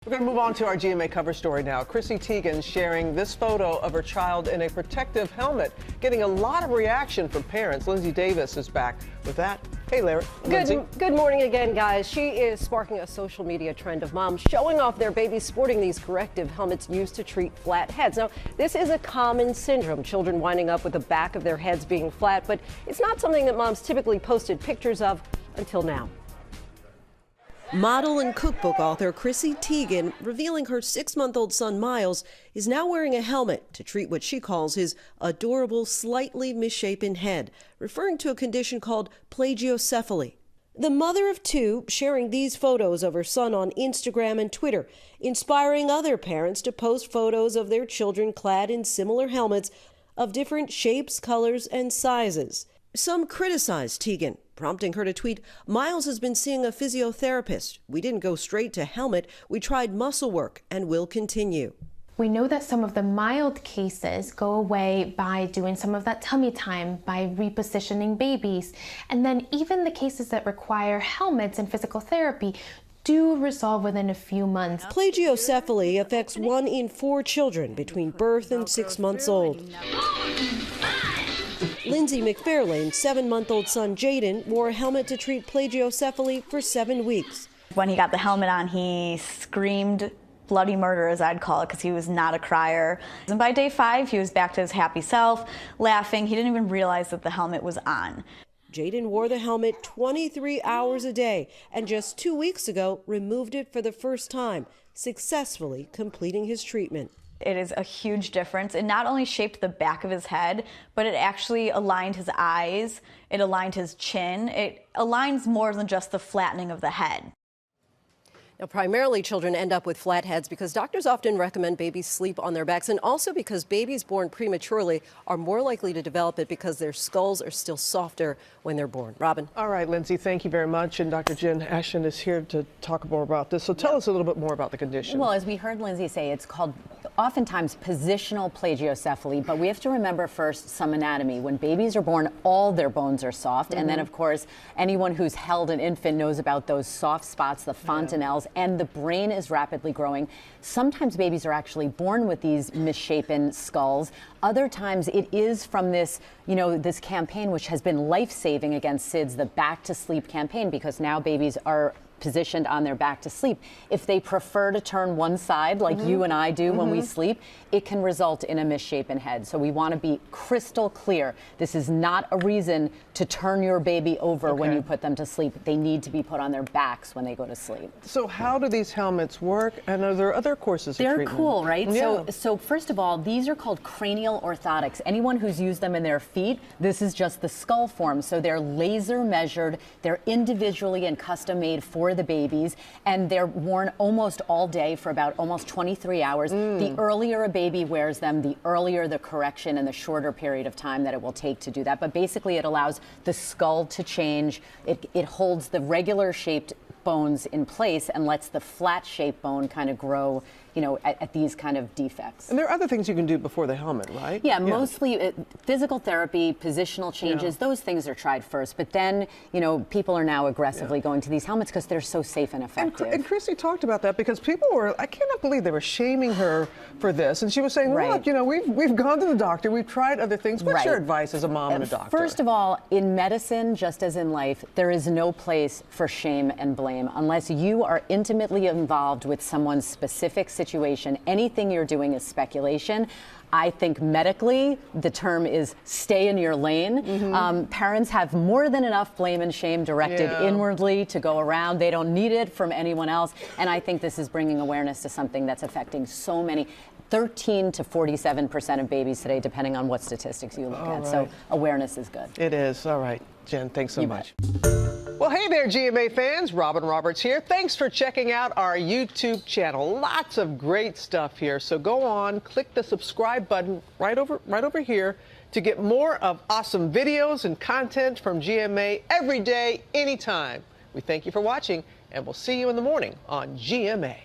We're going to move on to our GMA cover story now. Chrissy Teigen sharing this photo of her child in a protective helmet, getting a lot of reaction from parents. Lindsay Davis is back with that. Hey, Larry. Good morning again, guys. She is sparking a social media trend of moms showing off their babies sporting these corrective helmets used to treat flat heads. Now, this is a common syndrome, children winding up with the back of their heads being flat, but it's not something that moms typically posted pictures of until now. Model and cookbook author Chrissy Teigen revealing her 6-month-old son Miles is now wearing a helmet to treat what she calls his adorable, slightly misshapen head, referring to a condition called plagiocephaly. The mother of two sharing these photos of her son on Instagram and Twitter, inspiring other parents to post photos of their children clad in similar helmets of different shapes, colors, and sizes. Some criticized Teigen, prompting her to tweet, "Miles has been seeing a physiotherapist. We didn't go straight to helmet. We tried muscle work and will continue." We know that some of the mild cases go away by doing some of that tummy time, by repositioning babies. And then even the cases that require helmets and physical therapy do resolve within a few months. Plagiocephaly affects 1 in 4 children between birth and 6 months old. Lindsay McFarlane's 7-month-old son Jaden wore a helmet to treat plagiocephaly for 7 weeks. When he got the helmet on, he screamed bloody murder, as I'd call it, because he was not a crier. And by day 5, he was back to his happy self, laughing. He didn't even realize that the helmet was on. Jaden wore the helmet 23 hours a day and just 2 weeks ago removed it for the first time, successfully completing his treatment. It is a huge difference. It not only shaped the back of his head, but it actually aligned his eyes, it aligned his chin. It aligns more than just the flattening of the head. Now, primarily children end up with flat heads because doctors often recommend babies sleep on their backs, and also because babies born prematurely are more likely to develop it because their skulls are still softer when they're born. Robin. All right, Lindsay, thank you very much. And Dr. Jen Ashton is here to talk more about this. So tell us a little bit more about the condition. Well, as we heard Lindsay say, it's called oftentimes positional plagiocephaly, but we have to remember first some anatomy. When babies are born, all their bones are soft. And then, of course, anyone who's held an infant knows about those soft spots, the fontanelles, and the brain is rapidly growing. Sometimes babies are actually born with these misshapen skulls. Other times it is from this, this campaign, which has been life-saving against SIDS, the Back to Sleep campaign, because now babies are positioned on their back to sleep. If they prefer to turn one side, like you and I do when we sleep, it can result in a misshapen head. So we want to be crystal clear. This is not a reason to turn your baby over when you put them to sleep. They need to be put on their backs when they go to sleep. So how do these helmets work, and are there other courses of treatment? They're cool, right? Yeah. So first of all, these are called cranial orthotics. Anyone who's used them in their feet, this is just the skull form. So they're laser measured, they're individually and custom made for the babies, and they're worn almost all day for about almost 23 hours. The earlier a baby wears them, the earlier the correction and the shorter period of time that it will take to do that. But basically it allows the skull to change. It holds the regular shaped bones in place and lets the flat shaped bone kind of grow, at these kind of defects. And there are other things you can do before the helmet, right? Yeah, mostly physical therapy, positional changes, those things are tried first. But then, people are now aggressively going to these helmets because they're so safe and effective. And Chrissy talked about that because people were, I cannot believe they were shaming her for this. And she was saying, look, we've gone to the doctor, we've tried other things. What's your advice as a mom and a doctor? First of all, in medicine, just as in life, there is no place for shame and blame unless you are intimately involved with someone's specific situation. Anything you're doing is speculation. I think medically, the term is stay in your lane. Parents have more than enough blame and shame directed inwardly to go around. They don't need it from anyone else. And I think this is bringing awareness to something that's affecting so many. 13 to 47% of babies today, depending on what statistics you look at. Right. So awareness is good. It is. All right, Jen, thanks so much. Well, hey there, GMA fans. Robin Roberts here. Thanks for checking out our YouTube channel. Lots of great stuff here. So go on, click the subscribe button right over here to get more of awesome videos and content from GMA every day, anytime. We thank you for watching, and we'll see you in the morning on GMA.